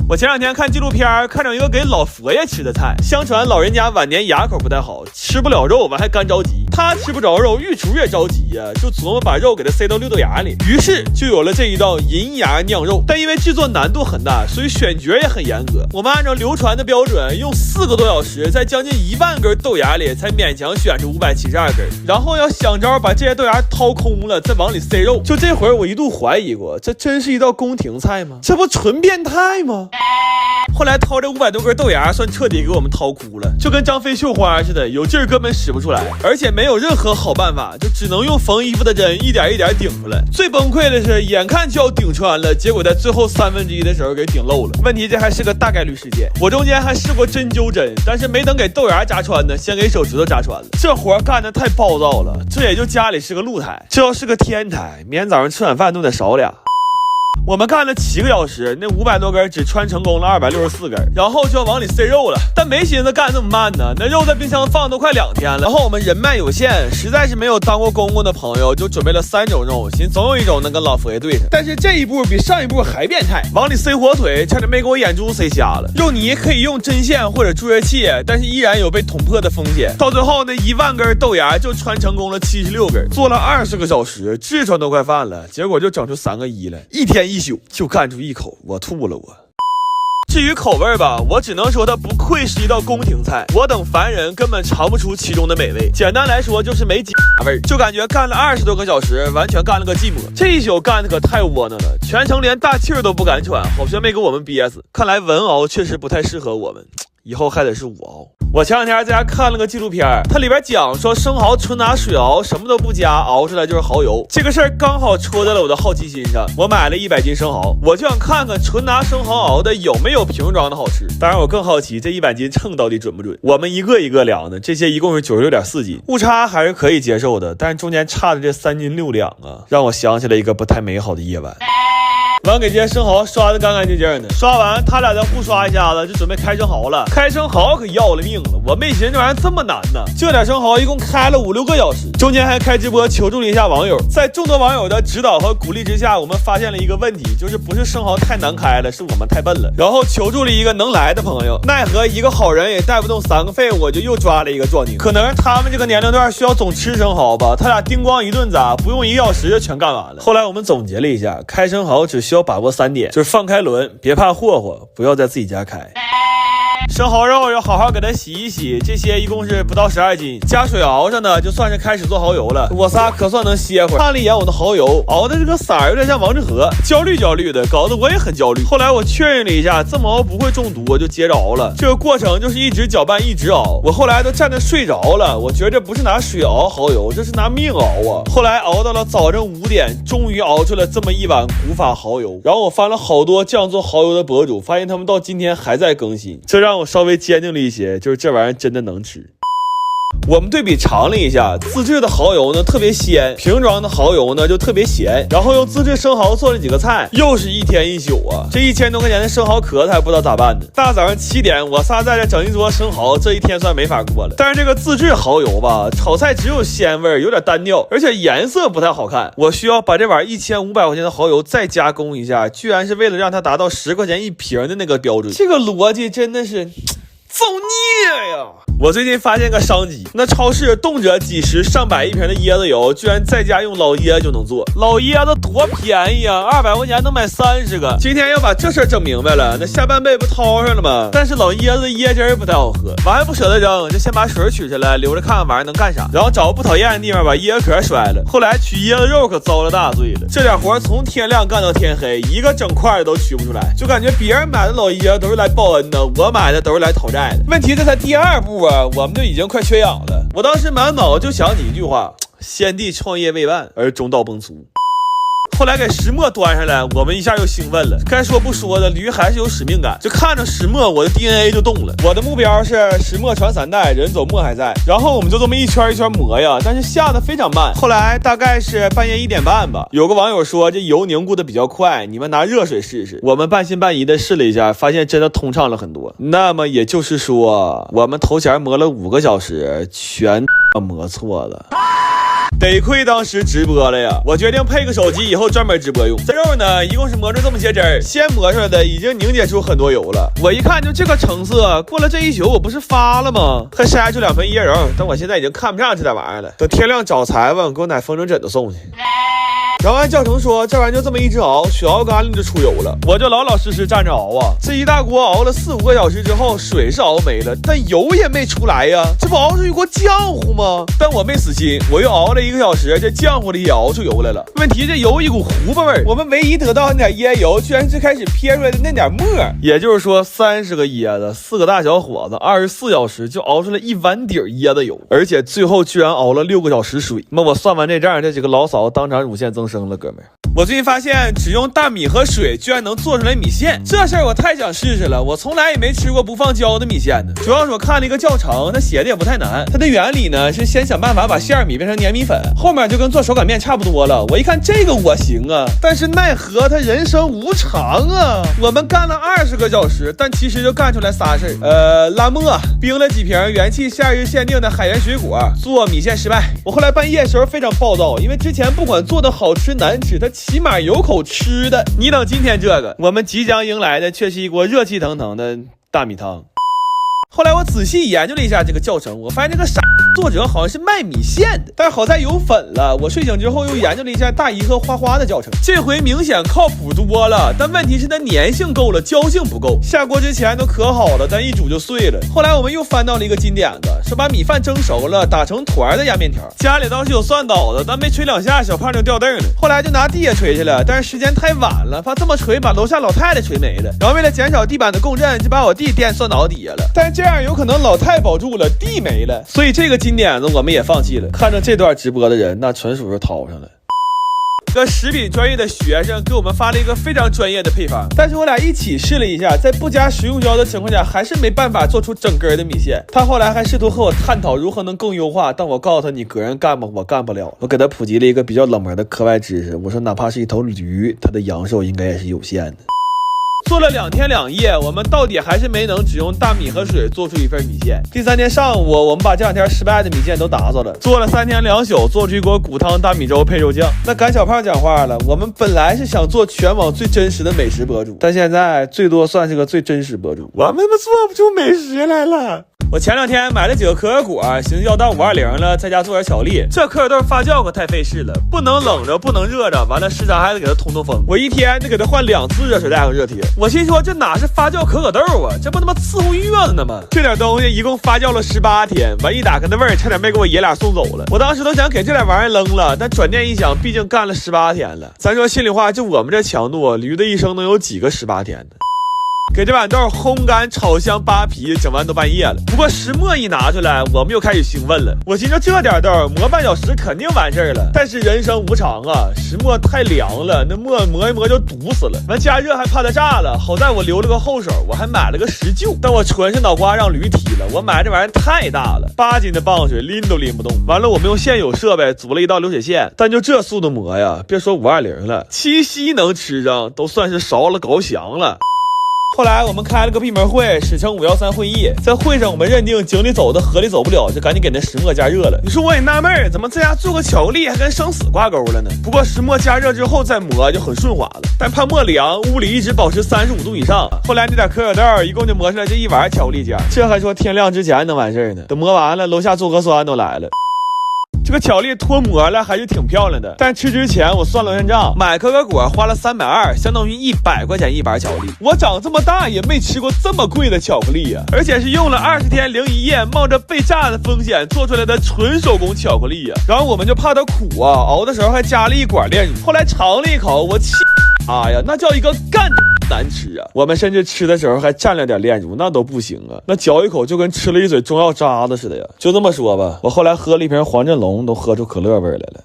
我前两天看纪录片，看着一个给老佛爷吃的菜，相传老人家晚年牙口不太好，吃不了肉，完还干着急。他吃不着肉，御厨也着急呀，就琢磨把肉给他塞到六豆芽里，于是就有了这一道银牙酿肉。但因为制作难度很大，所以选角也很严格。我们按照流传的标准，用4个多小时，在将近1万根豆芽里才勉强选出572根，然后要想招把这些豆芽掏空了，再往里塞肉。就这会儿，我一度怀疑过，这真是一道宫廷菜吗？这不纯变态吗？后来掏这500多根豆芽，算彻底给我们掏哭了，就跟张飞绣花似的，有劲儿根本使不出来，而且没有任何好办法，就只能用缝衣服的针一点一点顶出来。最崩溃的是，眼看就要顶穿了，结果在最后1/3的时候给顶漏了。问题这还是个大概率事件，我中间还试过针灸针，但是没等给豆芽扎穿呢，先给手指头扎穿了。这活干得太暴躁了，这也就家里是个露台，这要是个天台，明天早上吃晚饭都得少俩。我们干了7个小时，那500多根只穿成功了264根，然后就要往里塞肉了。但没寻思干这么慢呢，那肉在冰箱放都快2天了。然后我们人脉有限，实在是没有当过公公的朋友，就准备了3种肉，寻总有一种能跟老佛爷对上。但是这一步比上一步还变态，往里塞火腿，差点没给我眼珠塞瞎了。肉泥可以用针线或者注热器，但是依然有被捅破的风险。到最后那1万根豆芽就穿成功了76根，做了20个小时，痔疮都快犯了，结果就整出3个1来，一天1宿就干出1口，我吐了我。至于口味吧，我只能说它不愧是一道宫廷菜，我等凡人根本尝不出其中的美味。简单来说就是没味，就感觉干了20多个小时，完全干了个寂寞。这一宿干的可太窝囊了，全程连大气儿都不敢喘，好像没给我们憋死。看来文熬确实不太适合我们，以后还得是我熬。我前两天在家看了个纪录片，它里边讲说生蚝纯拿水熬，什么都不加，熬出来就是蚝油。这个事儿刚好戳在了我的好奇心上，我买了100斤生蚝，我就想看看纯拿生蚝熬的有没有瓶装的好吃。当然我更好奇这100斤称到底准不准。我们一个一个量的，这些一共是96.4斤，误差还是可以接受的，但是中间差的这3斤6两啊，让我想起了一个不太美好的夜晚。完给这些生蚝刷得干干净净的，刷完他俩再互刷一下子，就准备开生蚝了。开生蚝可要了命了，我没寻思这玩意儿这么难呢。这点生蚝一共开了5、6个小时，中间还开直播求助了一下网友。在众多网友的指导和鼓励之下，我们发现了一个问题，就是不是生蚝太难开了，是我们太笨了。然后求助了一个能来的朋友，奈何一个好人也带不动3个废物，我就又抓了一个壮丁。可能是他们这个年龄段需要总吃生蚝吧，他俩叮咣一顿砸，不用1个小时就全干完了。后来我们总结了一下，开生蚝只需要把握3点，就是放开轮，别怕霍霍，不要在自己家开。生蚝肉要好好给它洗一洗，这些一共是不到12斤，加水熬上呢，就算是开始做蚝油了。我仨可算能歇会儿。看了一眼我的蚝油，熬的这个色儿有点像王致和，焦虑焦虑的，搞得我也很焦虑。后来我确认了一下，这么熬不会中毒，我就接着熬了。这个过程就是一直搅拌一直熬，我后来都站着睡着了。我觉得这不是拿水熬蚝油，这是拿命熬啊。后来熬到了早上5点，终于熬出了这么一碗古法蚝油。然后我翻了好多酱做蚝油的博主，发现他们到今天还在更新，这让我稍微坚定了一些，就是这玩意儿真的能吃。我们对比尝了一下，自制的蚝油呢特别鲜，瓶装的蚝油呢就特别咸。然后用自制生蚝做了几个菜，又是一天1宿啊！这1000多块钱的生蚝壳子还不知道咋办呢。大早上7点，我仨在这整一桌生蚝，这一天算没法过了。但是这个自制蚝油吧，炒菜只有鲜味，有点单调，而且颜色不太好看。我需要把这碗1500块钱的蚝油再加工一下，居然是为了让它达到10块钱一瓶的那个标准。这个逻辑真的是造孽呀！我最近发现个商机，那超市动辄几十上百一瓶的椰子油，居然在家用老椰就能做。老椰子多便宜啊，200块钱能买30个。今天要把这事儿整明白了，那下半辈不掏上了吗？但是老椰子椰汁儿不太好喝，我还不舍得扔，就先把水取下来，留着看看玩意儿能干啥。然后找个不讨厌的地方把椰子壳摔了。后来取椰子肉可遭了大罪了，这点活从天亮干到天黑，一个整块的都取不出来，就感觉别人买的老椰子都是来报恩的，我买的都是来讨债的。问题这才第2步啊，我们就已经快缺氧了。我当时满脑就想起一句话：先帝创业未半，而中道崩殂。后来给石磨端上来，我们一下又兴奋了。该说不说的，驴还是有使命感。就看着石磨，我的 DNA 就动了。我的目标是石磨传3代，人走磨还在。然后我们就这么一圈一圈磨呀，但是下的非常慢。后来大概是半夜1点半吧，有个网友说这油凝固的比较快，你们拿热水试试。我们半信半疑的试了一下，发现真的通畅了很多。那么也就是说，我们头前磨了5个小时，全磨错了。得亏当时直播了呀，我决定配个手机，以后专门直播用。这肉呢，一共是磨出这么些汁儿，先磨出来的已经凝结出很多油了。我一看就这个成色，过了这一宿我不是发了吗？还筛出2盆椰蓉，但我现在已经看不上这点玩意儿了。等天亮找裁缝给我买风筝枕头送去。然后按教程说，这玩意就这么一直熬，血熬干了就出油了。我就老老实实站着熬啊，这一大锅熬了4、5个小时之后，水是熬没了，但油也没出来呀，这不熬出一锅浆糊吗？但我没死心，我又熬了1个小时，这浆糊里也熬出油来了。问题这油一股糊巴味儿，我们唯一得到那点椰油，居然是最开始撇出来的那点沫。也就是说，30个椰子，4个大小伙子，24小时就熬出来1碗底椰子油，而且最后居然熬了6个小时水。那我算完这账，这几个老嫂当场乳腺增生了，哥们儿。我最近发现，只用大米和水居然能做出来米线，这事儿我太想试试了。我从来也没吃过不放胶的米线呢。主要是我看了一个教程，它写的也不太难。它的原理呢是先想办法把馅米变成粘米粉，后面就跟做手擀面差不多了。我一看这个我行啊，但是奈何它人生无常啊。我们干了20个小时，但其实就干出来仨事儿。拉磨，冰了几瓶元气夏日限定的海盐水果，做米线失败。我后来半夜时候非常暴躁，因为之前不管做的好吃难吃，它起码有口吃的。你等今天这个，我们即将迎来的却是一锅热气腾腾的大米汤。后来我仔细研究了一下这个教程，我发现这个傻作者好像是卖米线的，但好在有粉了。我睡醒之后又研究了一下大姨和花花的教程，这回明显靠谱多了，但问题是它粘性够了，胶性不够。下锅之前都可好了，但一煮就碎了。后来我们又翻到了一个金点子，说把米饭蒸熟了，打成团的压面条。家里倒是有蒜捣的，但没捶2下，小胖就掉凳了。后来就拿地下捶去了，但是时间太晚了，怕这么捶把楼下老太太捶没了。然后为了减少地板的共振，就把我弟垫蒜捣底下了。但是这样有可能老太保住了，地没了，所以这个金点子我们也放弃了。看着这段直播的人，那纯属是掏上了。个食品专业的学生给我们发了一个非常专业的配方，但是我俩一起试了一下，在不加食用胶的情况下，还是没办法做出整根的米线。他后来还试图和我探讨如何能更优化，但我告诉他，你个人干吧，我干不了。我给他普及了一个比较冷门的课外知识，我说哪怕是一头驴，它的阳寿应该也是有限的。做了2天2夜，我们到底还是没能只用大米和水做出一份米线。第3天上午，我们把这2天失败的米线都打扫了，做了3天2宿，做出一锅骨汤大米粥配肉酱。那赶小胖讲话了，我们本来是想做全网最真实的美食博主，但现在最多算是个最真实博主，我们做不出美食来了。我前2天买了几个可可果，寻思要到520了，在家做点巧克力。这可可豆发酵可太费事了，不能冷着，不能热着，完了市场还得给它通风。我一天得给它换2次热水袋和热贴。我心说这哪是发酵可可豆啊，这不他妈伺候月子呢吗？这点东西一共发酵了18天，完一打开那味儿，差点没给我爷俩送走了。我当时都想给这点玩意儿扔了，但转念一想，毕竟干了18天了。咱说心里话，就我们这强度，驴的一生能有几个18天的？给这碗豆烘干炒香扒皮，整完都半夜了。不过石磨一拿出来，我们又开始兴奋了。我寻思这点豆磨半小时肯定完事儿了，但是人生无常啊，石磨太凉了，那磨一磨就堵死了。完加热还怕它炸了，好在我留了个后手，我还买了个石臼。但我纯是脑瓜让驴踢了，我买这玩意儿太大了，8斤的棒槌拎都拎不动。完了我们用现有设备组了一道流水线，但就这速度磨呀，别说520了，7夕能吃上都算是烧了高翔了。后来我们开了个闭门会，史称513会议。在会上我们认定井里走的河里走不了，就赶紧给那石磨加热了。你说我也纳闷，怎么这家做个巧克力还跟生死挂钩了呢？不过石磨加热之后再磨就很顺滑了，但怕磨凉，屋里一直保持35度以上。后来那点可可豆一共就磨出来这一碗巧克力酱，这还说天亮之前能完事儿呢。等磨完了，楼下做核酸都来了。这个巧克力脱模了还是挺漂亮的，但吃之前我算了算账，买可可果花了320，相当于100块钱一板巧克力。我长这么大也没吃过这么贵的巧克力呀，而且是用了20天0一夜，冒着被炸的风险做出来的纯手工巧克力呀。然后我们就怕它苦啊，熬的时候还加了1管炼乳。后来尝了一口，我气啊呀，那叫一个干难吃啊！我们甚至吃的时候还蘸了点炼乳，那都不行啊，那嚼一口就跟吃了一嘴中药渣子似的呀。就这么说吧，我后来喝了一瓶黄振龙，都喝出可乐味来了。